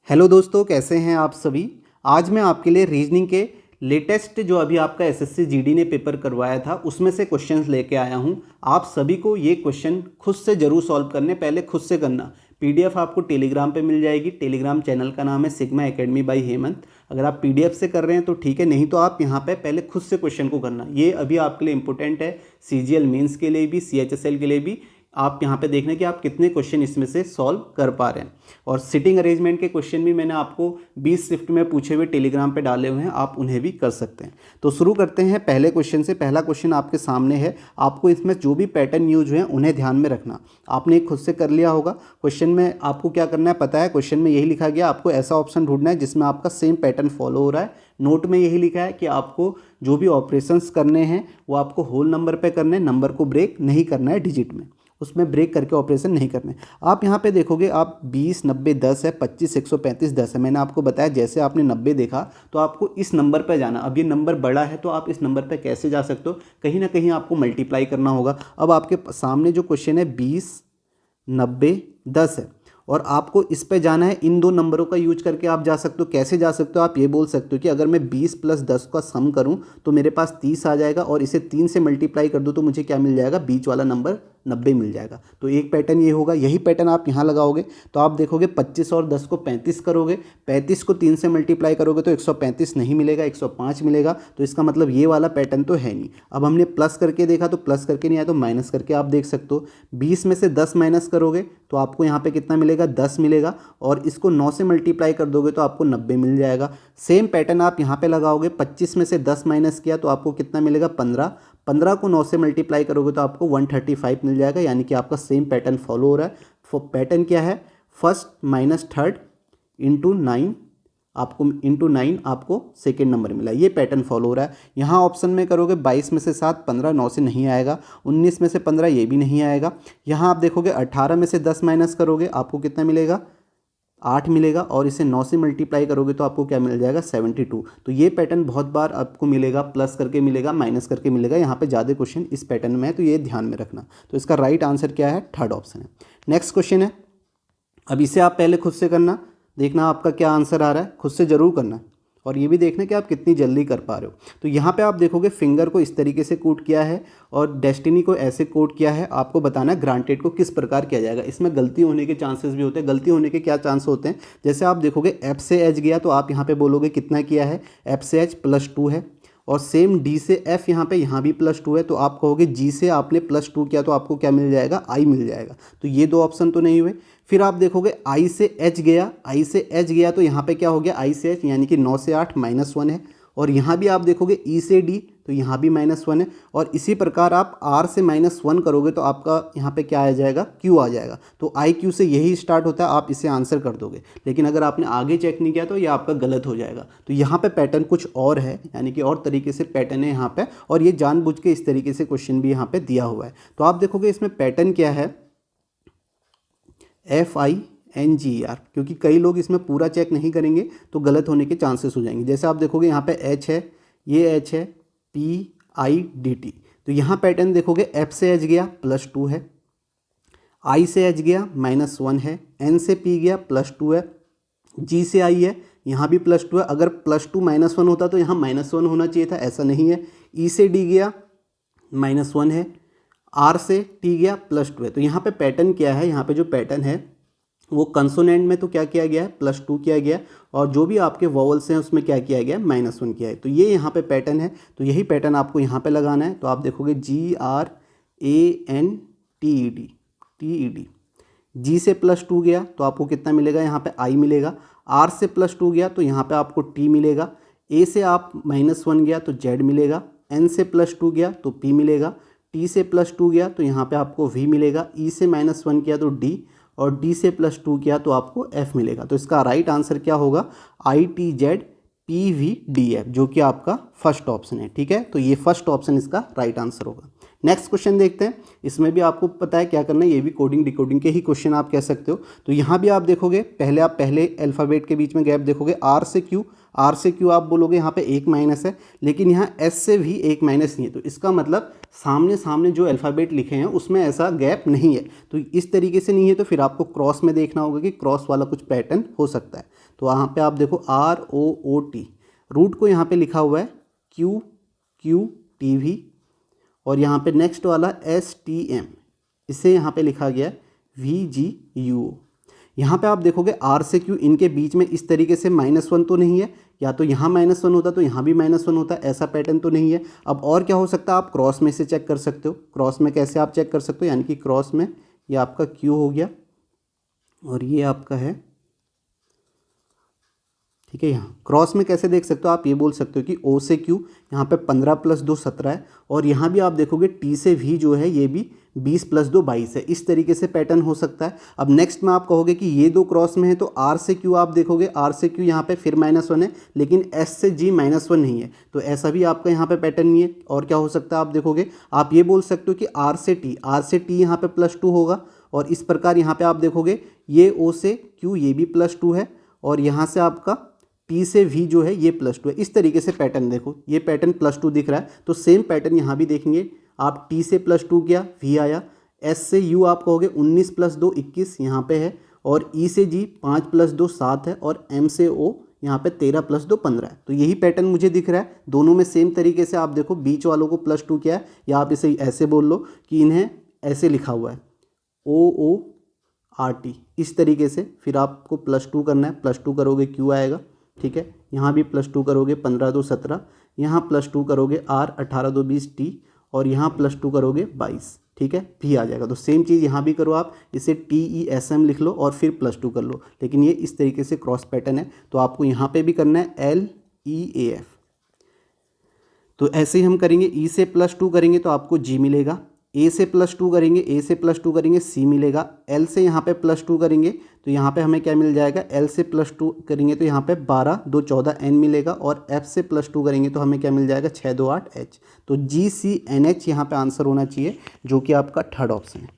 Hello दोस्तों, कैसे हैं आप सभी। आज मैं आपके लिए रीजनिंग के लेटेस्ट जो अभी आपका एसएससी जीडी ने पेपर करवाया था उसमें से क्वेश्चंस लेके आया हूं। आप सभी को ये क्वेश्चन खुद से ज़रूर सॉल्व करने, पहले खुद से करना। पीडीएफ आपको टेलीग्राम पे मिल जाएगी। टेलीग्राम चैनल का नाम है सिग्मा एकेडमी बाय हेमंत। अगर आप पीडीएफ से कर रहे हैं तो ठीक है, नहीं तो आप यहाँ पे पहले खुद से क्वेश्चन को करना। ये अभी आपके लिए इंपॉर्टेंट है, सीजीएल मेंस के लिए भी, सीएचएसएल के लिए भी। आप यहाँ पे देखना कि आप कितने क्वेश्चन इसमें से सॉल्व कर पा रहे हैं। और सिटिंग अरेंजमेंट के क्वेश्चन भी मैंने आपको 20 शिफ्ट में पूछे हुए टेलीग्राम पे डाले हुए हैं, आप उन्हें भी कर सकते हैं। तो शुरू करते हैं पहले क्वेश्चन से। पहला क्वेश्चन आपके सामने है। आपको इसमें जो भी पैटर्न यूज हुए हैं उन्हें ध्यान में रखना। आपने खुद से कर लिया होगा। क्वेश्चन में आपको क्या करना है पता है। क्वेश्चन में यही लिखा गया, आपको ऐसा ऑप्शन ढूंढना है जिसमें आपका सेम पैटर्न फॉलो हो रहा है। नोट में यही लिखा है कि आपको जो भी ऑपरेशंस करने हैं वो आपको होल नंबर पे करने हैं, नंबर को ब्रेक नहीं करना है डिजिट में, उसमें ब्रेक करके ऑपरेशन नहीं करने। आप यहाँ पे देखोगे, आप 20, 90, 10 है, 25, 135, 10 है। मैंने आपको बताया जैसे आपने 90 देखा तो आपको इस नंबर पे जाना। अब ये नंबर बड़ा है तो आप इस नंबर पे कैसे जा सकते हो, कहीं ना कहीं आपको मल्टीप्लाई करना होगा। अब आपके सामने जो क्वेश्चन है 20, 90, 10 है और आपको इस पे जाना है। इन दो नंबरों का यूज करके आप जा सकते हो। कैसे जा सकते हो, आप ये बोल सकते हो कि अगर मैं 20 + 10 का सम करूं तो मेरे पास 30 आ जाएगा और इसे 3 से मल्टीप्लाई कर दूं तो मुझे क्या मिल जाएगा, बीच वाला नंबर 90 मिल जाएगा। तो एक पैटर्न ये होगा। यही पैटर्न आप यहाँ लगाओगे तो आप देखोगे 25 और 10 को 35 करोगे, 35 को 3 से मल्टीप्लाई करोगे तो 135 नहीं मिलेगा, 105 मिलेगा। तो इसका मतलब ये वाला पैटर्न तो है नहीं। अब हमने प्लस करके देखा तो प्लस करके नहीं आया तो माइनस करके आप देख सकते हो। 20 में से 10 माइनस करोगे तो आपको यहाँ पे कितना मिलेगा, 10 मिलेगा। और इसको 9 से मल्टीप्लाई कर दोगे तो आपको 90 मिल जाएगा। सेम पैटर्न आप यहाँ पे लगाओगे। 25 में से 10 माइनस किया तो आपको कितना मिलेगा, 15। 15 को 9 से मल्टीप्लाई करोगे तो आपको 135 मिल जाएगा। यानी कि आपका सेम पैटर्न फॉलो हो रहा है। पैटर्न क्या है, फर्स्ट माइनस थर्ड इंटू 9, आपको इंटू 9 आपको सेकेंड नंबर मिला। ये पैटर्न फॉलो हो रहा है। यहाँ ऑप्शन में करोगे 22 में से 7, 15, 9 से नहीं आएगा। 19 में से 15, ये भी नहीं आएगा। यहाँ आप देखोगे 18 में से 10 माइनस करोगे आपको कितना मिलेगा, 8 मिलेगा। और इसे 9 से मल्टीप्लाई करोगे तो आपको क्या मिल जाएगा, 72। तो ये पैटर्न बहुत बार आपको मिलेगा, प्लस करके मिलेगा, माइनस करके मिलेगा। यहाँ पे ज़्यादा क्वेश्चन इस पैटर्न में है तो ये ध्यान में रखना। तो इसका राइट आंसर क्या है, थर्ड ऑप्शन है। नेक्स्ट क्वेश्चन है। अब इसे आप पहले खुद से करना, देखना आपका क्या आंसर आ रहा है। खुद से ज़रूर करना और ये भी देखना कि आप कितनी जल्दी कर पा रहे हो। तो यहाँ पे आप देखोगे फिंगर को इस तरीके से कोट किया है और डेस्टिनी को ऐसे कोट किया है। आपको बताना है ग्रांटेड को किस प्रकार किया जाएगा। इसमें गलती होने के चांसेस भी होते हैं। गलती होने के क्या चांस होते हैं, जैसे आप देखोगे एफ से एच गया तो आप यहाँ पे बोलोगे कितना किया है, एफ से एच +2 है। और सेम डी से एफ यहाँ पे यहाँ भी +2 है तो आप कहोगे जी से आपने +2 किया तो आपको क्या मिल जाएगा, आई मिल जाएगा। तो ये दो ऑप्शन तो नहीं हुए। फिर आप देखोगे आई से एच गया, आई से एच गया तो यहाँ पे क्या हो गया, आई से एच यानी कि 9 से 8 -1 है। और यहाँ भी आप देखोगे ई से डी तो यहाँ भी -1 है। और इसी प्रकार आप आर से -1 करोगे तो आपका यहाँ पे क्या आ जाएगा, क्यू आ जाएगा। तो आई क्यू से यही स्टार्ट होता है, आप इसे आंसर कर दोगे। लेकिन अगर आपने आगे चेक नहीं किया तो ये आपका गलत हो जाएगा। तो यहाँ पे पैटर्न कुछ और है, यानी कि और तरीके से पैटर्न है यहाँ पे। और ये जानबूझ के इस तरीके से क्वेश्चन भी यहाँ पे दिया हुआ है। तो आप देखोगे इसमें पैटर्न क्या है, FINGER, क्योंकि कई लोग इसमें पूरा चेक नहीं करेंगे तो गलत होने के चांसेस हो जाएंगे। जैसे आप देखोगे यहाँ पे H है, ये H है, PIDT। तो यहाँ पैटर्न देखोगे F से H गया +2 है, I से H गया -1 है, N से P गया +2 है, G से I है, यहाँ भी +2 है। अगर +2 -1 होता तो यहाँ -1 होना चाहिए था, ऐसा नहीं है। E से D गया -1 है, R से T गया +2 है। तो यहाँ पे पैटर्न क्या है, यहाँ पे जो पैटर्न है वो कंसोनेंट में तो क्या किया गया है, +2 किया गया। और जो भी आपके वॉवल्स हैं उसमें क्या किया गया, -1 किया है। तो ये यहाँ पे पैटर्न है। तो यही पैटर्न आपको यहाँ पे लगाना है। तो आप देखोगे GRANTED, जी से +2 गया तो आपको कितना मिलेगा, यहाँ पे आई मिलेगा। आर से +2 गया तो यहाँ पे आपको टी मिलेगा। ए से आप -1 गया तो जेड मिलेगा। एन से +2 गया तो पी मिलेगा। टी से +2 गया तो यहाँ पे आपको वी मिलेगा। ई से -1 किया तो डी, और डी से +2 किया तो आपको एफ मिलेगा। तो इसका राइट आंसर क्या होगा, ITZPVDF, जो कि आपका फर्स्ट ऑप्शन है। ठीक है, तो ये फर्स्ट ऑप्शन इसका राइट आंसर होगा। नेक्स्ट क्वेश्चन देखते हैं। इसमें भी आपको पता है क्या करना है, ये भी कोडिंग डिकोडिंग के ही क्वेश्चन आप कह सकते हो। तो यहाँ भी आप देखोगे, पहले आप पहले अल्फ़ाबेट के बीच में गैप देखोगे, आर से क्यू, आर से क्यू आप बोलोगे यहाँ पे एक माइनस है, लेकिन यहाँ एस से भी एक माइनस नहीं है। तो इसका मतलब सामने सामने जो अल्फ़ाबेट लिखे हैं उसमें ऐसा गैप नहीं है। तो इस तरीके से नहीं है तो फिर आपको क्रॉस में देखना होगा कि क्रॉस वाला कुछ पैटर्न हो सकता है। तो वहाँ पे आप देखो ROOT, रूट को यहाँ पे लिखा हुआ है QQTV, और यहाँ पे नेक्स्ट वाला STM, इसे यहाँ पे लिखा गया है VGUO। यहाँ पे आप देखोगे R से Q इनके बीच में इस तरीके से -1 तो नहीं है, या तो यहाँ -1 होता तो यहाँ भी -1 होता, ऐसा पैटर्न तो नहीं है। अब और क्या हो सकता है, आप क्रॉस में से चेक कर सकते हो। क्रॉस में कैसे आप चेक कर सकते हो, यानी कि क्रॉस में ये आपका Q हो गया और ये आपका है, ठीक है। यहाँ क्रॉस में कैसे देख सकते हो, आप ये बोल सकते हो कि O से Q यहाँ पे 15 + 2 17 है, और यहाँ भी आप देखोगे T से V जो है ये भी 20 + 2 22 है। इस तरीके से पैटर्न हो सकता है। अब नेक्स्ट में आप कहोगे कि ये दो क्रॉस में है, तो R से Q आप देखोगे, R से Q यहाँ पे फिर -1 है, लेकिन S से G -1 नहीं है, तो ऐसा भी आपका यहाँ पे पैटर्न नहीं है। और क्या हो सकता है आप देखोगे, आप ये बोल सकते हो कि R से T यहाँ पे +2 होगा, और इस प्रकार यहाँ पे आप देखोगे ये O से Q ये भी +2 है, और यहाँ से आपका T से V जो है ये +2 है। इस तरीके से पैटर्न देखो, ये पैटर्न +2 दिख रहा है, तो सेम पैटर्न यहाँ भी देखेंगे आप। T से +2 किया, V आया। S से U आप कहोगे 19 + 2 21 यहाँ पे है, और E से G 5 + 2 7 है, और M से O यहाँ पे 13 + 2 15 है। तो यही पैटर्न मुझे दिख रहा है। दोनों में सेम तरीके से आप देखो, बीच वालों को +2 किया है, या आप इसे ऐसे बोल लो कि इन्हें ऐसे लिखा हुआ है OORT, इस तरीके से। फिर आपको +2 करना है, +2 करोगे Q आएगा, ठीक है। यहाँ भी +2 करोगे 15 2 17, यहाँ +2 करोगे R 18 2 20 T, और यहाँ +2 करोगे 22, ठीक है, V आ जाएगा। तो सेम चीज़ यहाँ भी करो आप, इसे TESM लिख लो और फिर +2 कर लो, लेकिन ये इस तरीके से क्रॉस पैटर्न है। तो आपको यहाँ पे भी करना है LEAF। तो ऐसे ही हम करेंगे, E से +2 करेंगे तो आपको G मिलेगा, A से +2 करेंगे, A से +2 करेंगे C मिलेगा, L से यहाँ पे +2 करेंगे तो यहाँ पे हमें क्या मिल जाएगा, L से +2 करेंगे तो यहाँ पे 12 2 14 N मिलेगा, और F से +2 करेंगे तो हमें क्या मिल जाएगा 6 2 8 H। तो GCNH यहाँ पे आंसर होना चाहिए, जो कि आपका थर्ड ऑप्शन है,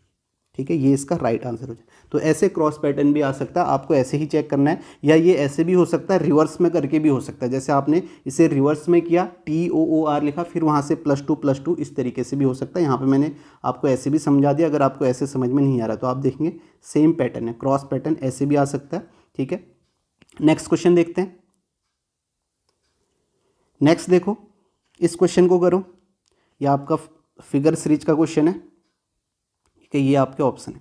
ठीक है, ये इसका राइट आंसर हो जाए। तो ऐसे क्रॉस पैटर्न भी आ सकता है, आपको ऐसे ही चेक करना है, या ये ऐसे भी हो सकता है, रिवर्स में करके भी हो सकता है। जैसे आपने इसे रिवर्स में किया, TOOR लिखा, फिर वहाँ से +2 इस तरीके से भी हो सकता है। यहाँ पे मैंने आपको ऐसे भी समझा दिया। अगर आपको ऐसे समझ में नहीं आ रहा तो आप देखेंगे सेम पैटर्न है, क्रॉस पैटर्न ऐसे भी आ सकता है, ठीक है। नेक्स्ट क्वेश्चन देखते हैं। नेक्स्ट देखो, इस क्वेश्चन को करो, यह आपका फिगर सीरीज का क्वेश्चन है, कि ये आपके ऑप्शन है।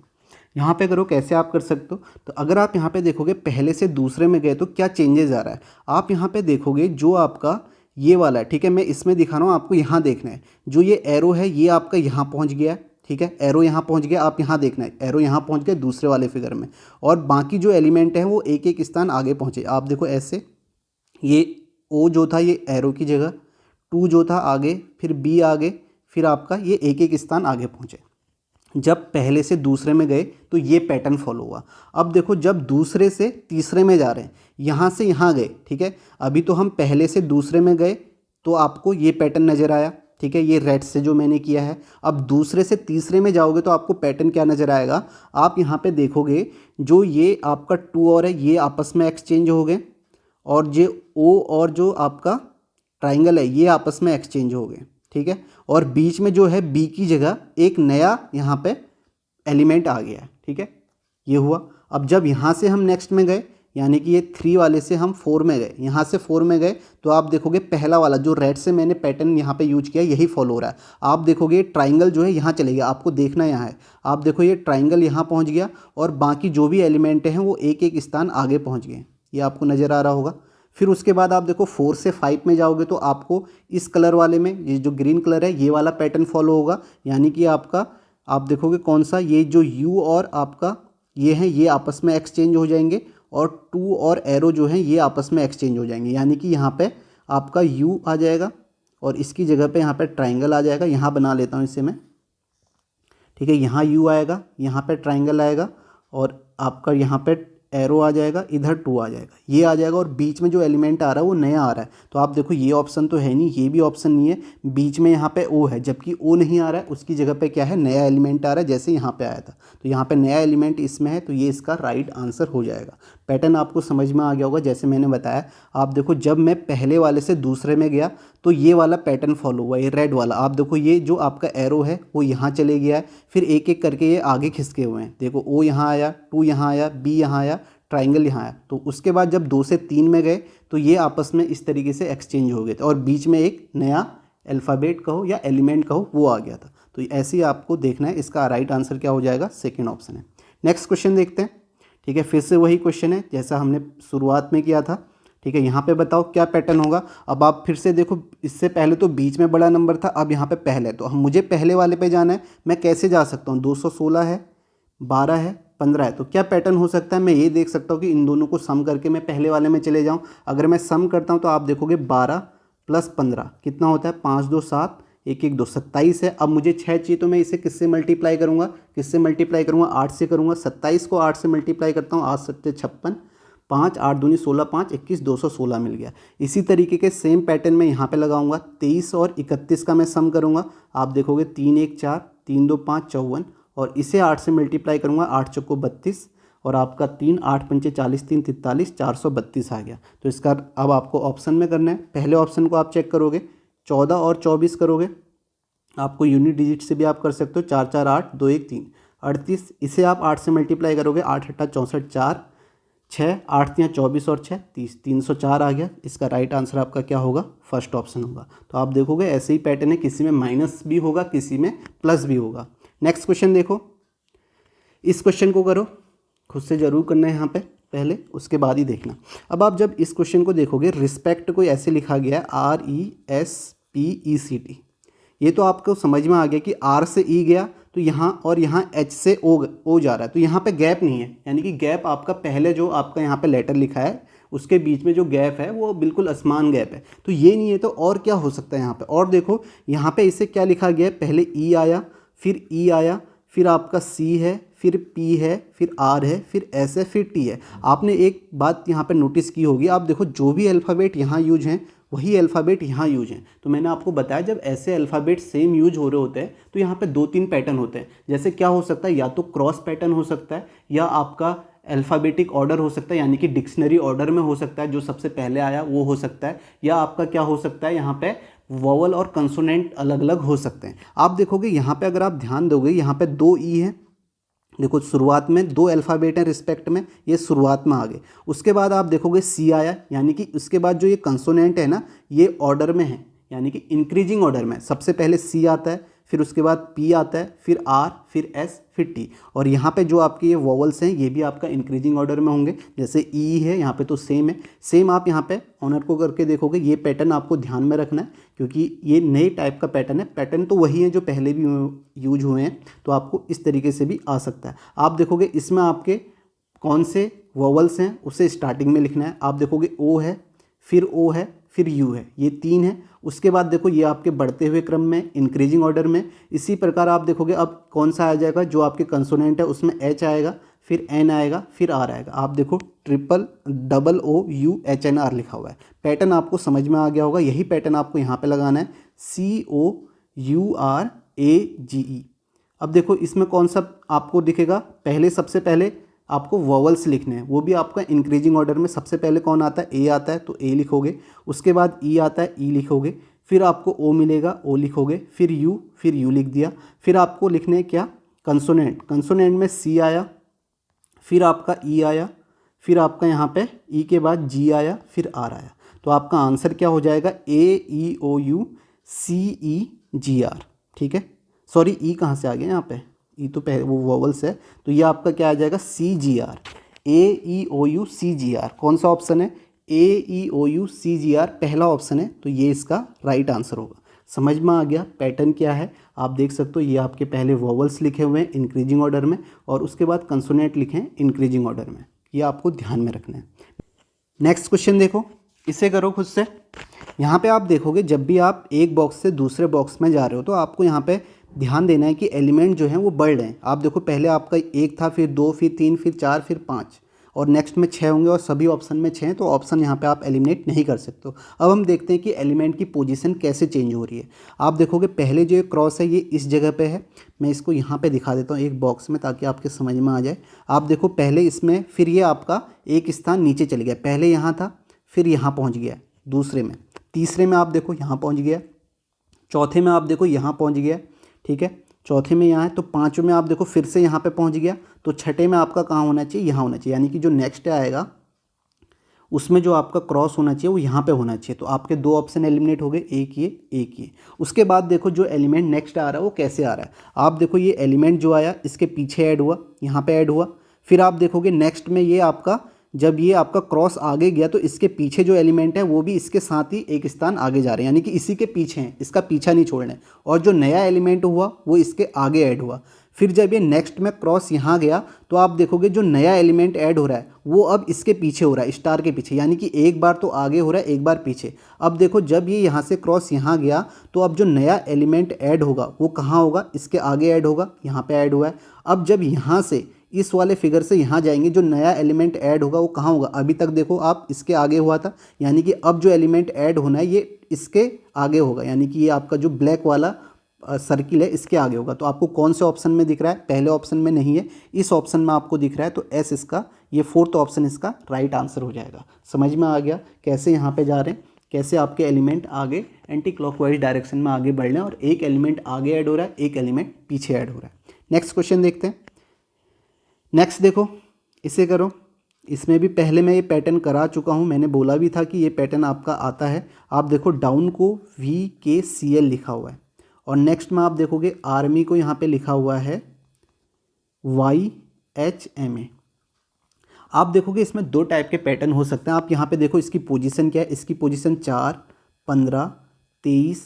यहाँ पे करो, कैसे आप कर सकते हो, तो अगर आप यहाँ पे देखोगे पहले से दूसरे में गए तो क्या चेंजेस आ रहा है। आप यहाँ पे देखोगे जो आपका ये वाला है, ठीक है, मैं इसमें दिखा रहा हूँ, आपको यहाँ देखना है। जो ये एरो है ये आपका यहाँ पहुँच गया है, ठीक है, एरो यहाँ पहुँच गया, आप यहाँ देखना है, एरो यहाँ पहुँच गया दूसरे वाले फिगर में, और बाकी जो एलिमेंट है वो एक एक स्थान आगे पहुँचे। आप देखो ऐसे, ये O जो था ये एरो की जगह, 2 जो था आगे, फिर B आगे, फिर आपका ये एक एक स्थान आगे पहुँचे। जब पहले से दूसरे में गए तो ये पैटर्न फॉलो हुआ। अब देखो, जब दूसरे से तीसरे में जा रहे हैं, यहाँ से यहाँ गए, ठीक है, अभी तो हम पहले से दूसरे में गए तो आपको ये पैटर्न नज़र आया, ठीक है, ये रेड से जो मैंने किया है। अब दूसरे से तीसरे में जाओगे तो आपको पैटर्न क्या नज़र आएगा, आप यहाँ पे देखोगे जो ये आपका 2 और है ये आपस में एक्सचेंज हो गए, और जो O और जो आपका ट्राइंगल है ये आपस में एक्सचेंज हो गए, ठीक है, और बीच में जो है B की जगह एक नया यहाँ पे एलिमेंट आ गया है, ठीक है, ये हुआ। अब जब यहाँ से हम नेक्स्ट में गए, यानी कि ये 3 वाले से हम 4 में गए, यहाँ से 4 में गए तो आप देखोगे पहला वाला जो रेड से मैंने पैटर्न यहाँ पे यूज किया यही फॉलो हो रहा है। आप देखोगे ट्राइंगल जो है यहाँ चले गया, आपको देखना यहाँ है, आप देखो ये ट्राइंगल यहाँ पहुँच गया, और बाकी जो भी एलिमेंट हैं वो एक एक स्थान आगे पहुँच गए, ये आपको नज़र आ रहा होगा। फिर उसके बाद आप देखो 4 से 5 में जाओगे तो आपको इस कलर वाले में, ये जो ग्रीन कलर है ये वाला पैटर्न फॉलो होगा, यानी कि आपका आप देखोगे कौन सा, ये जो U और आपका ये है ये आपस में एक्सचेंज हो जाएंगे, और 2 और एरो जो है ये आपस में एक्सचेंज हो जाएंगे, यानी कि यहाँ पे आपका U आ जाएगा और इसकी जगह पे यहाँ पे ट्राइंगल आ जाएगा। यहाँ बना लेता हूँ इसे मैं, ठीक है, यहाँ U आएगा, यहाँ पे ट्राइंगल आएगा, और आपका यहाँ पे एरो आ जाएगा, इधर 2 आ जाएगा, ये आ जाएगा, और बीच में जो एलिमेंट आ रहा है वो नया आ रहा है। तो आप देखो ये ऑप्शन तो है नहीं, ये भी ऑप्शन नहीं है, बीच में यहाँ पे O है, जबकि O नहीं आ रहा है, उसकी जगह पे क्या है, नया एलिमेंट आ रहा है, जैसे यहाँ पे आया था। तो यहाँ पे नया एलिमेंट इसमें है, तो ये इसका राइट आंसर हो जाएगा। पैटर्न आपको समझ में आ गया होगा, जैसे मैंने बताया। आप देखो जब मैं पहले वाले से दूसरे में गया तो ये वाला पैटर्न फॉलो हुआ, ये रेड वाला। आप देखो ये जो आपका एरो है वो यहाँ चले गया है, फिर एक एक करके ये आगे खिसके हुए हैं। देखो O यहाँ आया, 2 यहाँ आया, B यहाँ आया, ट्राइंगल यहाँ है, तो उसके बाद जब 2 से 3 में गए तो ये आपस में इस तरीके से एक्सचेंज हो गए थे और बीच में एक नया अल्फ़ाबेट कहो या एलिमेंट कहो वो आ गया था। तो ऐसे ही आपको देखना है। इसका राइट आंसर क्या हो जाएगा, सेकेंड ऑप्शन है। नेक्स्ट क्वेश्चन देखते हैं। ठीक है, फिर से वही क्वेश्चन है जैसा हमने शुरुआत में किया था। ठीक है, यहाँ पे बताओ क्या पैटर्न होगा। अब आप फिर से देखो, इससे पहले तो बीच में बड़ा नंबर था, अब यहाँ पे पहले, तो हम मुझे पहले वाले पे जाना है। मैं कैसे जा सकता हूँ, 216 है, 12 है, 15 है, तो क्या पैटर्न हो सकता है। मैं ये देख सकता हूँ कि इन दोनों को सम करके मैं पहले वाले में चले जाऊँ। अगर मैं सम करता हूँ तो आप देखोगे 12 + 15 कितना होता है, 5 2 7, 1 1 2 27 है। अब मुझे 6 चाहिए, तो मैं इसे किससे मल्टीप्लाई करूँगा, 8 से करूँगा। 27 को 8 से मल्टीप्लाई करता हूँ, 8 7 56, 5 8 दूनी 16, 5 21, 216 मिल गया। इसी तरीके के सेम पैटर्न में यहाँ पे लगाऊंगा। 23 और 31 का मैं सम करूँगा, आप देखोगे 3 1 4, 3 2 5 54, और इसे 8 से मल्टीप्लाई करूँगा, 8 चौको 32, और आपका 3 8 पंचे 40, 3 43, 432 आ गया। तो इसका अब आपको ऑप्शन में करना है। पहले ऑप्शन को आप चेक करोगे, 14 और 24 करोगे, आपको यूनिट डिजिट से भी आप कर सकते हो, 4 4 8 2 1 3 38, इसे आप 8 से मल्टीप्लाई करोगे, 8 8 64, 4 6 8 3 24 और 6 30, 304 आ गया। इसका राइट आंसर आपका क्या होगा, फर्स्ट ऑप्शन होगा। तो आप देखोगे ऐसे ही पैटर्न है, किसी में माइनस भी होगा, किसी में प्लस भी होगा। नेक्स्ट क्वेश्चन देखो, इस क्वेश्चन को करो, खुद से ज़रूर करना है यहाँ पे पहले, उसके बाद ही देखना। अब आप जब इस क्वेश्चन को देखोगे, रिस्पेक्ट को ऐसे लिखा गया है RESPECT, ये तो आपको समझ में आ गया कि R से E गया तो यहाँ, और यहाँ H से O जा रहा है, तो यहाँ पे गैप नहीं है, यानी कि गैप आपका पहले जो आपका यहाँ पे लेटर लिखा है उसके बीच में जो गैप है वो बिल्कुल असमान गैप है। तो ये नहीं है, तो और क्या हो सकता है यहाँ पे। और देखो यहाँ पे इसे क्या लिखा गया है, पहले E आया, फिर E आया, फिर आपका C है, फिर P है, फिर R है, फिर S है, फिर T है। आपने एक बात यहाँ पे नोटिस की होगी, आप देखो जो भी अल्फ़ाबेट यहाँ यूज हैं वही अल्फ़ाबेट यहाँ यूज हैं। तो मैंने आपको बताया जब ऐसे अल्फ़ाबेट सेम यूज हो रहे होते हैं तो यहाँ पे 2-3 पैटर्न होते हैं। जैसे क्या हो सकता है, या तो क्रॉस पैटर्न हो सकता है, या आपका अल्फ़ाबेटिक ऑर्डर हो सकता है, यानी कि डिक्शनरी ऑर्डर में हो सकता है, जो सबसे पहले आया वो हो सकता है, या आपका क्या हो सकता है, यहाँ पे वोवल और कंसोनेंट अलग अलग हो सकते हैं। आप देखोगे यहाँ पे अगर आप ध्यान दोगे, यहाँ पे 2 ई है, देखो शुरुआत में 2 अल्फ़ाबेट हैं रिस्पेक्ट में, ये शुरुआत में आ गए। उसके बाद आप देखोगे सी आया, यानी कि उसके बाद जो ये कंसोनेंट है ना, ये ऑर्डर में है, यानी कि इंक्रीजिंग ऑर्डर में। सबसे पहले सी आता है, फिर उसके बाद पी आता है, फिर आर, फिर एस, फिर टी। और यहाँ पे जो आपके ये वोवल्स हैं ये भी आपका इंक्रीजिंग ऑर्डर में होंगे। जैसे ई है यहाँ पे तो सेम है, सेम आप यहाँ पे ऑनर को करके देखोगे। ये पैटर्न आपको ध्यान में रखना है क्योंकि ये नए टाइप का पैटर्न है। पैटर्न तो वही है जो पहले भी यूज हुए हैं, तो आपको इस तरीके से भी आ सकता है। आप देखोगे इसमें आपके कौन से वोवल्स हैं उसे स्टार्टिंग में लिखना है। आप देखोगे ओ है, फिर ओ है, फिर यू है, ये 3 है। उसके बाद देखो ये आपके बढ़ते हुए क्रम में इंक्रीजिंग ऑर्डर में। इसी प्रकार आप देखोगे अब कौन सा आ जाएगा, जो आपके कंसोनेंट है उसमें एच आएगा, फिर एन आएगा, फिर आर आएगा। आप देखो OOUHNR लिखा हुआ है। पैटर्न आपको समझ में आ गया होगा। यही पैटर्न आपको यहाँ पे लगाना है, COURAGE। अब देखो इसमें कौन सा आपको दिखेगा, पहले सबसे पहले आपको वोवल्स लिखने हैं, वो भी आपका इंक्रीजिंग ऑर्डर में। सबसे पहले कौन आता है, ए आता है तो ए लिखोगे। उसके बाद ई आता है, ई लिखोगे। फिर आपको ओ मिलेगा, ओ लिखोगे। फिर यू लिख दिया। फिर आपको लिखने हैं क्या, कंसोनेंट। कंसोनेंट में सी आया, फिर आपका ई आया, फिर आपका यहाँ पे ई के बाद जी आया, फिर आर आया। तो आपका आंसर क्या हो जाएगा, AEOUCEGR। ठीक है, सॉरी ई कहाँ से आ गया यहाँ पे, ई तो पहले वो वोवल्स है, तो ये आपका क्या आ जाएगा, CGR। AEOUCGR कौन सा ऑप्शन है, AEOUCGR पहला ऑप्शन है, तो ये इसका राइट आंसर होगा। समझ में आ गया पैटर्न क्या है। आप देख सकते हो ये आपके पहले वोवल्स लिखे हुए हैं इंक्रीजिंग ऑर्डर में, और उसके बाद कंसोनेंट लिखे हैं इंक्रीजिंग ऑर्डर में। ये आपको ध्यान में रखना है। नेक्स्ट क्वेश्चन देखो, इसे करो खुद से। यहाँ पे आप देखोगे जब भी आप एक बॉक्स से दूसरे बॉक्स में जा रहे हो तो आपको यहाँ पे ध्यान देना है कि एलिमेंट जो हैं वो बढ़ रहे हैं। आप देखो पहले आपका 1 था, फिर 2, फिर 3, फिर 4, फिर 5, और नेक्स्ट में 6 होंगे, और सभी ऑप्शन में 6 हैं, तो ऑप्शन यहाँ पे आप एलिमिनेट नहीं कर सकते हो। अब हम देखते हैं कि एलिमेंट की पोजीशन कैसे चेंज हो रही है। आप देखोगे पहले जो क्रॉस है ये इस जगह पे है। मैं इसको यहाँ पे दिखा देता हूँ एक बॉक्स में, ताकि आपके समझ में आ जाए। आप देखो पहले इसमें, फिर ये आपका एक स्थान नीचे चले गया। पहले यहाँ था, फिर यहाँ पहुँच गया दूसरे में, तीसरे में आप देखो यहाँ पहुँच गया, चौथे में आप देखो यहाँ पहुँच गया, ठीक है, चौथे में यहाँ है, तो पाँचवें में आप देखो फिर से यहाँ पे पहुँच गया, तो छठे में आपका कहाँ होना चाहिए, यहाँ होना चाहिए, यानी कि जो नेक्स्ट आएगा उसमें जो आपका क्रॉस होना चाहिए वो यहाँ पे होना चाहिए। तो आपके दो ऑप्शन एलिमिनेट हो गए, एक ये। उसके बाद देखो जो एलिमेंट नेक्स्ट आ रहा है वो कैसे आ रहा है। आप देखो ये एलिमेंट जो आया इसके पीछे ऐड हुआ, यहाँ पे ऐड हुआ, फिर आप देखोगे नेक्स्ट में ये आपका, जब ये आपका क्रॉस आगे गया तो इसके पीछे जो एलिमेंट है वो भी इसके साथ ही एक स्थान आगे जा रहे हैं, यानी कि इसी के पीछे हैं, इसका पीछा नहीं छोड़ना है। और जो नया एलिमेंट हुआ वो इसके आगे ऐड हुआ। फिर जब ये नेक्स्ट में क्रॉस यहाँ गया तो आप देखोगे जो नया एलिमेंट ऐड हो रहा है वो अब इसके पीछे हो रहा है, स्टार के पीछे, यानी कि एक बार तो आगे हो रहा है, एक बार पीछे। अब देखो जब ये यहाँ से क्रॉस यहाँ गया तो अब जो नया एलिमेंट ऐड होगा वो कहाँ होगा, इसके आगे ऐड होगा, यहाँ पे ऐड हुआ है। अब जब यहाँ से इस वाले फिगर से यहाँ जाएंगे, जो नया एलिमेंट ऐड होगा वो कहाँ होगा, अभी तक देखो आप इसके आगे हुआ था, यानी कि अब जो एलिमेंट ऐड होना है ये इसके आगे होगा, यानी कि ये आपका जो ब्लैक वाला सर्किल है इसके आगे होगा। तो आपको कौन से ऑप्शन में दिख रहा है, पहले ऑप्शन में नहीं है, इस ऑप्शन में आपको दिख रहा है, तो एस इसका, ये फोर्थ ऑप्शन इसका राइट आंसर हो जाएगा। समझ में आ गया कैसे यहाँ पे जा रहे हैं, कैसे आपके एलिमेंट आगे एंटी क्लॉकवाइज डायरेक्शन में आगे बढ़ रहे हैं, और एक एलिमेंट आगे ऐड हो रहा है, एक एलिमेंट पीछे ऐड हो रहा है। नेक्स्ट क्वेश्चन देखते हैं। नेक्स्ट देखो, इसे करो, इसमें भी पहले मैं ये पैटर्न करा चुका हूँ, मैंने बोला भी था कि ये पैटर्न आपका आता है। आप देखो डाउन को VKCL लिखा हुआ है, और नेक्स्ट में आप देखोगे आर्मी को यहाँ पे लिखा हुआ है YHMA। आप देखोगे इसमें दो टाइप के पैटर्न हो सकते हैं। आप यहाँ पे देखो इसकी पोजीशन क्या है, इसकी पोजीशन 4, 15, 23,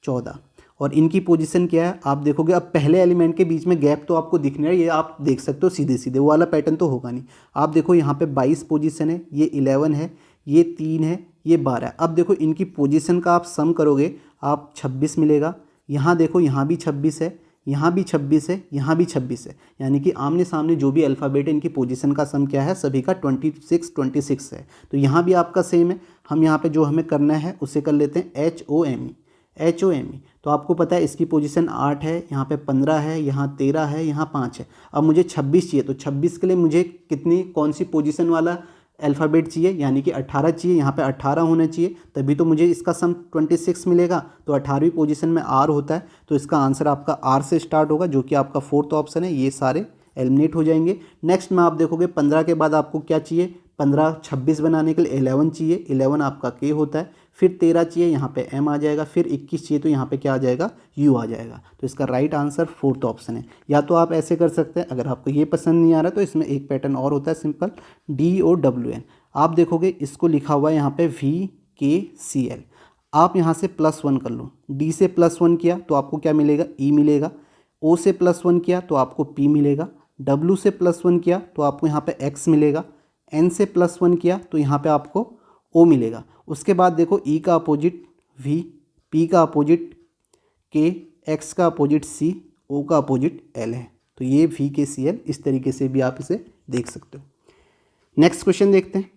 14, और इनकी पोजीशन क्या है आप देखोगे। अब पहले एलिमेंट के बीच में गैप तो आपको दिख नहीं रहा है, ये आप देख सकते हो सीधे सीधे, वो वाला पैटर्न तो होगा नहीं। आप देखो यहाँ पे 22 पोजीशन है, ये 11 है, ये 3 है, ये 12 है। अब देखो इनकी पोजीशन का आप सम करोगे, आप 26 मिलेगा। यहाँ देखो यहाँ भी 26 है, यहाँ भी 26 है, यहाँ भी 26 है, यानी कि आमने सामने जो भी अल्फ़ाबेट है इनकी पोजीशन का सम क्या है, सभी का 26 है। तो यहाँ भी आपका सेम है। हम यहाँ पे जो हमें करना है उसे कर लेते हैं HOME। तो आपको पता है इसकी पोजीशन 8 है, यहाँ पे 15 है, यहाँ 13 है, यहाँ 5 है। अब मुझे 26 चाहिए, तो 26 के लिए मुझे कितनी, कौन सी पोजीशन वाला अल्फ़ाबेट चाहिए, यानी कि 18 चाहिए। यहाँ पे 18 होना चाहिए, तभी तो मुझे इसका सम 26 मिलेगा। तो 18वीं पोजीशन में R होता है, तो इसका आंसर आपका R से स्टार्ट होगा, जो कि आपका फोर्थ ऑप्शन है। ये सारे एलिमिनेट हो जाएंगे। नेक्स्ट में आप देखोगे 15 के बाद आपको क्या चाहिए, 15 26 बनाने के लिए 11 चाहिए, 11 आपका K होता है। फिर 13 चाहिए, यहाँ पे M आ जाएगा। फिर 21 चाहिए, तो यहाँ पे क्या आ जाएगा, U आ जाएगा। तो इसका राइट आंसर फोर्थ ऑप्शन है। या तो आप ऐसे कर सकते हैं, अगर आपको ये पसंद नहीं आ रहा तो इसमें एक पैटर्न और होता है सिंपल, DOWN। आप देखोगे इसको लिखा हुआ है यहाँ पे VKCL। आप यहाँ से +1 कर लो, D से +1 किया तो आपको क्या मिलेगा, E मिलेगा। O से +1 किया तो आपको P मिलेगा। W से +1 किया तो आपको यहाँ पे X मिलेगा। N से +1 किया तो यहाँ पे आपको O मिलेगा। उसके बाद देखो E का अपोजिट V, P का अपोजिट K, X का अपोजिट C, O का अपोजिट L है। तो ये VKCL, इस तरीके से भी आप इसे देख सकते हो। नेक्स्ट क्वेश्चन देखते हैं।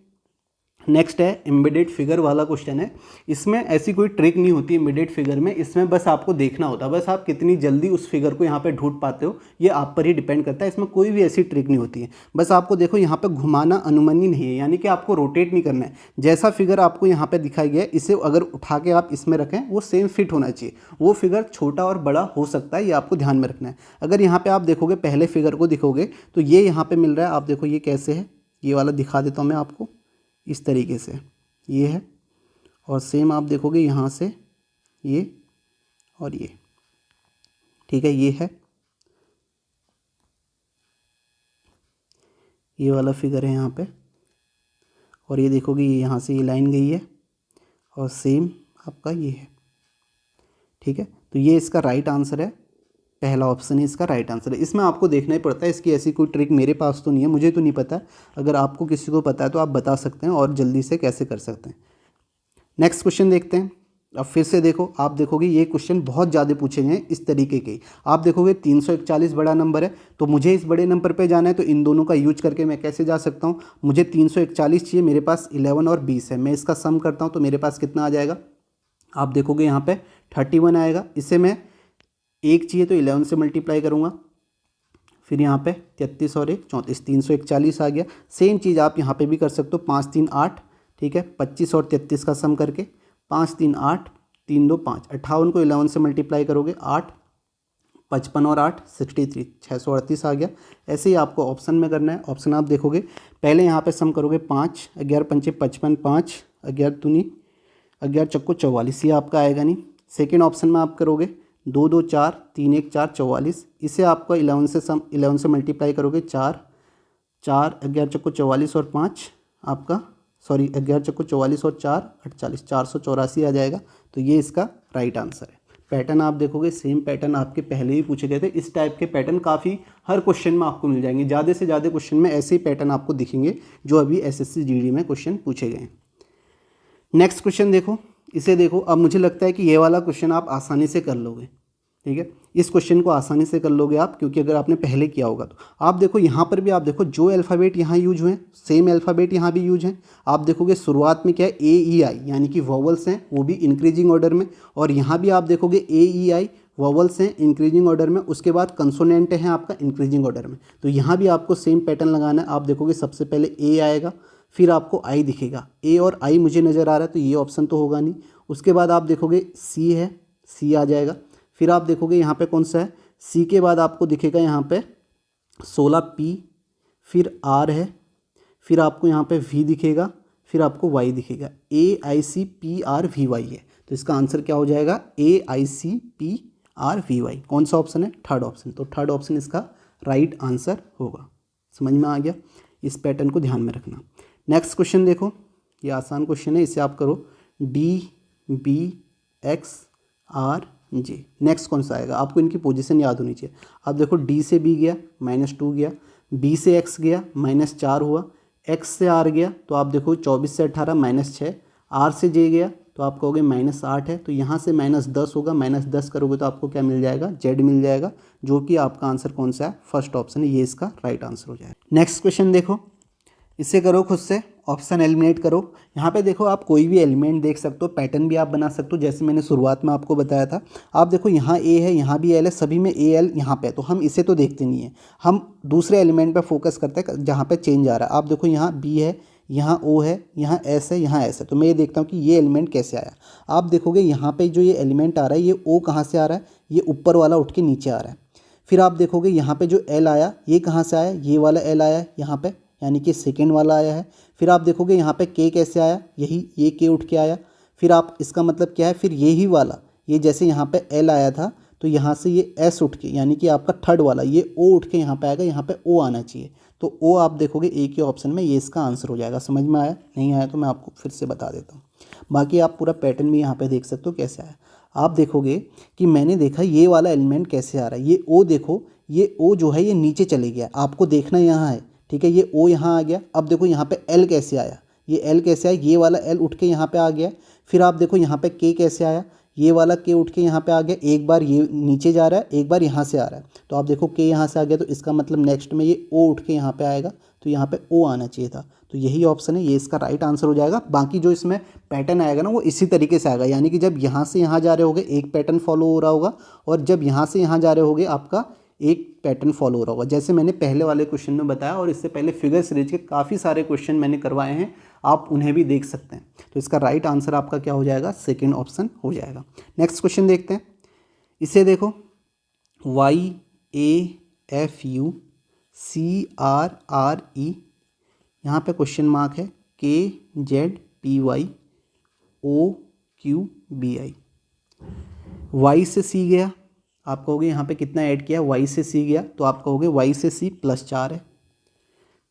नेक्स्ट है एम्बेडेड फिगर वाला क्वेश्चन है। इसमें ऐसी कोई ट्रिक नहीं होती एम्बेडेड फिगर में, इसमें बस आपको देखना होता है, बस आप कितनी जल्दी उस फिगर को यहाँ पे ढूंढ पाते हो ये आप पर ही डिपेंड करता है। इसमें कोई भी ऐसी ट्रिक नहीं होती है, बस आपको देखो यहाँ पे घुमाना अनुमति नहीं है, यानी कि आपको रोटेट नहीं करना है। जैसा फिगर आपको यहाँ पे दिखाई गया है, इसे अगर उठा के आप इसमें रखें वो सेम फिट होना चाहिए। वो फिगर छोटा और बड़ा हो सकता है, ये आपको ध्यान में रखना है। अगर यहाँ पर आप देखोगे पहले फिगर को दिखोगे तो ये यहाँ पर मिल रहा है, आप देखो ये कैसे है, ये वाला दिखा देता हूँ मैं आपको, इस तरीके से ये है। और सेम आप देखोगे यहाँ से ये और ये, ठीक है, ये है, ये वाला फिगर है यहाँ पे। और ये देखोगे ये यहाँ से ये लाइन गई है और सेम आपका ये है, ठीक है। तो ये इसका राइट आंसर है, पहला ऑप्शन ही इसका राइट आंसर है। इसमें आपको देखना ही पड़ता है, इसकी ऐसी कोई ट्रिक मेरे पास तो नहीं है, मुझे तो नहीं पता। अगर आपको किसी को पता है तो आप बता सकते हैं और जल्दी से कैसे कर सकते हैं। नेक्स्ट क्वेश्चन देखते हैं। अब फिर से देखो, आप देखोगे ये क्वेश्चन बहुत ज़्यादा पूछे गए हैं इस तरीके के। आप देखोगे 341 बड़ा नंबर है, तो मुझे इस बड़े नंबर पे जाना है, तो इन दोनों का यूज करके मैं कैसे जा सकता हूँ। मुझे 341 चाहिए, मेरे पास 11 और 20 है, मैं इसका सम करता हूँ तो मेरे पास कितना आ जाएगा। आप देखोगे यहाँ पे 31 आएगा। इसे मैं 1 चाहिए तो 11 से मल्टीप्लाई करूँगा, फिर यहाँ पे 33 और 1 34, 341 आ गया। सेम चीज़ आप यहाँ पे भी कर सकते हो, 5 3 8, ठीक है, 25 और 33 का सम करके 5 3 8, 3 2 5, 58 को 11 से मल्टीप्लाई करोगे 8, 55 और 8 63, 638 आ गया। ऐसे ही आपको ऑप्शन में करना है। ऑप्शन आप देखोगे, पहले यहाँ पे सम करोगे 5, 11 पंचे 55, 5 11 दूनी 11 चक्को 44, ये आपका आएगा नहीं। सेकेंड ऑप्शन में आप करोगे 2 2 4 3 1 4 44, इसे आपका 11 से मल्टीप्लाई करोगे 4 4 11 चक्को 44 और 5 आपका 11 चक्को 44 और 4 48, 484 आ जाएगा। तो ये इसका राइट आंसर है। पैटर्न आप देखोगे सेम पैटर्न आपके पहले ही पूछे गए थे। इस टाइप के पैटर्न काफ़ी हर क्वेश्चन में आपको मिल जाएंगे। ज़्यादा से ज़्यादा क्वेश्चन में ऐसे ही पैटर्न आपको दिखेंगे जो अभी एसएससी जीडी में क्वेश्चन पूछे गए हैं। नेक्स्ट क्वेश्चन देखो, इसे देखो। अब मुझे लगता है कि ये वाला क्वेश्चन आप आसानी से कर लोगे, ठीक है। इस क्वेश्चन को आसानी से कर लोगे आप, क्योंकि अगर आपने पहले किया होगा तो। आप देखो यहाँ पर भी, आप देखो जो अल्फ़ाबेट यहाँ यूज हुए सेम अल्फ़ाबेट यहाँ भी यूज हैं। आप देखोगे शुरुआत में क्या है, ए ई आई यानी कि वॉवल्स हैं, वो भी इंक्रीजिंग ऑर्डर में। और यहाँ भी आप देखोगे ए ई आई वॉवल्स हैं इंक्रीजिंग ऑर्डर में, उसके बाद कंसोनेंट हैं आपका इंक्रीजिंग ऑर्डर में। तो यहाँ भी आपको सेम पैटर्न लगाना है। आप देखोगे सबसे पहले ए आएगा, फिर आपको आई दिखेगा। ए और आई मुझे नज़र आ रहा है, तो ये ऑप्शन तो होगा नहीं। उसके बाद आप देखोगे सी है, सी आ जाएगा। फिर आप देखोगे यहाँ पे कौन सा है, सी के बाद आपको दिखेगा यहाँ पे 16 पी, फिर आर है, फिर आपको यहाँ पे वी दिखेगा, फिर आपको वाई दिखेगा। A I C P R V Y है। तो इसका आंसर क्या हो जाएगा, A I C P R V Y. कौन सा ऑप्शन है, थर्ड ऑप्शन। तो थर्ड ऑप्शन इसका राइट आंसर होगा। समझ में आ गया, इस पैटर्न को ध्यान में रखना। नेक्स्ट क्वेश्चन देखो, ये आसान क्वेश्चन है, इसे आप करो D B X R G. Next कौन सा आएगा, आपको इनकी पोजीशन याद होनी चाहिए। आप देखो डी से बी गया -2 गया, बी से एक्स गया -4 हुआ, एक्स से आर गया तो आप देखो 24 से 18 -6, आर से जे गया तो आप कहोगे -8 है, तो यहाँ से -10 होगा, -10 करोगे तो आपको क्या मिल जाएगा, जेड मिल जाएगा, जो कि आपका आंसर कौन सा है, फर्स्ट ऑप्शन है, ये इसका राइट आंसर हो जाएगा। नेक्स्ट क्वेश्चन देखो, इसे करो खुद से, ऑप्शन एलिमिनेट करो। यहाँ पे देखो आप कोई भी एलिमेंट देख सकते हो, पैटर्न भी आप बना सकते हो, जैसे मैंने शुरुआत में आपको बताया था। आप देखो यहाँ ए है, यहाँ भी एल है, सभी में ए एल यहाँ पे है, तो हम इसे तो देखते नहीं है, हम दूसरे एलिमेंट पे फोकस करते हैं जहाँ पे चेंज आ रहा है। आप देखो यहाँ बी है, यहाँ ओ है, यहाँ एस है, यहाँ एस है, तो मैं ये देखता हूँ कि ये एलिमेंट कैसे आया। आप देखोगे यहाँ पर जो ये एलिमेंट आ रहा है, ये ओ कहाँ से आ रहा है, ये ऊपर वाला उठ के नीचे आ रहा है। फिर आप देखोगे यहाँ पर जो एल आया, ये कहाँ से आया, ये वाला एल आया है यहाँ पर, यानी कि सेकेंड वाला आया है। फिर आप देखोगे यहाँ पे के कैसे आया, यही ये के उठ के आया। फिर आप इसका मतलब क्या है, फिर यही वाला, ये जैसे यहाँ पे एल आया था तो यहाँ से ये एस उठ के, यानी कि आपका थर्ड वाला ये ओ उठ के यहाँ पे आएगा, यहाँ पे ओ आना चाहिए। तो ओ आप देखोगे ए के ऑप्शन में, ये इसका आंसर हो जाएगा। समझ में आया, नहीं आया तो मैं आपको फिर से बता देता हूँ। बाकी आप पूरा पैटर्न भी यहाँ पर देख सकते हो कैसे आया। आप देखोगे कि मैंने देखा ये वाला एलिमेंट कैसे आ रहा है, ये ओ देखो, ये ओ जो है ये नीचे चले गया, आपको देखना यहाँ है, ठीक है। ये ओ यहाँ आ गया। अब देखो यहाँ पे एल कैसे आया, ये एल कैसे आया, ये वाला एल उठ के यहाँ पे आ गया। फिर आप देखो यहाँ पे के कैसे आया, ये वाला के उठ के यहाँ पे आ गया। एक बार ये नीचे जा रहा है, एक बार यहाँ से आ रहा है, तो आप देखो के यहाँ से आ गया, तो इसका मतलब नेक्स्ट में ये ओ उठ के यहाँ पे आएगा, तो यहाँ पे ओ आना चाहिए था। तो यही ऑप्शन है, ये इसका राइट आंसर हो जाएगा। बाकी जो इसमें पैटर्न आएगा ना, वो इसी तरीके से आएगा, यानी कि जब यहाँ से यहाँ जा रहे होगे एक पैटर्न फॉलो हो रहा होगा, और जब यहाँ से यहाँ जा रहे होगे आपका एक पैटर्न फॉलो हो रहा होगा, जैसे मैंने पहले वाले क्वेश्चन में बताया। और इससे पहले फिगर सीरीज के काफ़ी सारे क्वेश्चन मैंने करवाए हैं, आप उन्हें भी देख सकते हैं। तो इसका राइट आंसर आपका क्या हो जाएगा, सेकंड ऑप्शन हो जाएगा। नेक्स्ट क्वेश्चन देखते हैं, इसे देखो Y A F U C R R E, यहाँ पे क्वेश्चन मार्क है, K Z P Y O Q B I. Y से सी गया, आप कहोगे यहाँ पे कितना ऐड किया, वाई से सी गया, तो आप कहोगे वाई से सी +4 है।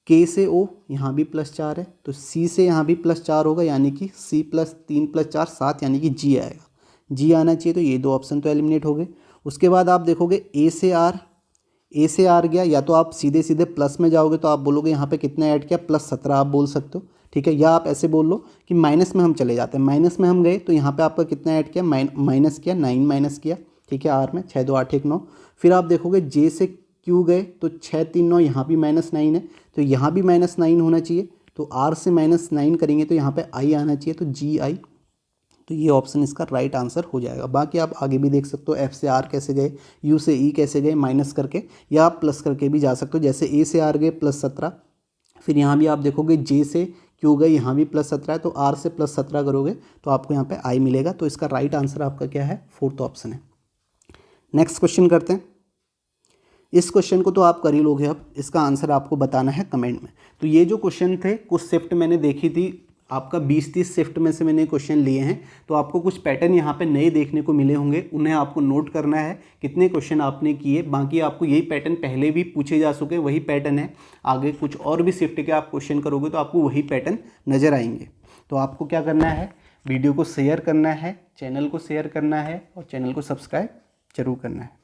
के से ओ यहाँ भी +4 है, तो सी से यहाँ भी +4 होगा, यानी कि सी +3 +4 7, यानी कि जी आएगा। जी आना चाहिए, तो ये दो ऑप्शन तो एलिमिनेट हो गए। उसके बाद आप देखोगे ए से आर गया, या तो आप सीधे सीधे प्लस में जाओगे तो आप बोलोगे यहाँ पे कितना ऐड किया, +17 आप बोल सकते हो, ठीक है। या आप ऐसे बोल लो कि माइनस में हम चले जाते हैं, माइनस में हम गए तो यहाँ पे आपका कितना ऐड किया, माइनस किया, 9 माइनस किया, ठीक है। आर में 6 2 8 1 9। फिर आप देखोगे जे से क्यू गए तो 6 3 9, यहाँ भी -9 है, तो यहाँ भी -9 होना चाहिए। तो आर से -9 करेंगे तो यहाँ पे आई आना चाहिए, तो जी आई। तो ये ऑप्शन इसका राइट आंसर हो जाएगा। बाकी आप आगे भी देख सकते हो, एफ से आर कैसे गए, यू से ई कैसे गए, माइनस करके, या आप प्लस करके भी जा सकते हो। जैसे ए से आर गए +17, फिर यहाँ भी आप देखोगे जे से क्यू गए, यहाँ भी +17 है, तो आर से +17 करोगे तो आपको यहाँ पे आई मिलेगा। तो इसका राइट आंसर आपका क्या है, फोर्थ ऑप्शन है। नेक्स्ट क्वेश्चन करते हैं, इस क्वेश्चन को तो आप कर ही लोगे, अब इसका आंसर आपको बताना है कमेंट में। तो ये जो क्वेश्चन थे, कुछ शिफ्ट मैंने देखी थी, आपका 20-30 शिफ्ट में से मैंने क्वेश्चन लिए हैं, तो आपको कुछ पैटर्न यहाँ पे नए देखने को मिले होंगे, उन्हें आपको नोट करना है कितने क्वेश्चन आपने किए। बाकी आपको यही पैटर्न पहले भी पूछे जा चुके, वही पैटर्न है, आगे कुछ और भी शिफ्ट के आप क्वेश्चन करोगे तो आपको वही पैटर्न नज़र आएंगे। तो आपको क्या करना है, वीडियो को शेयर करना है, चैनल को शेयर करना है और चैनल को सब्सक्राइब जरूर करना है।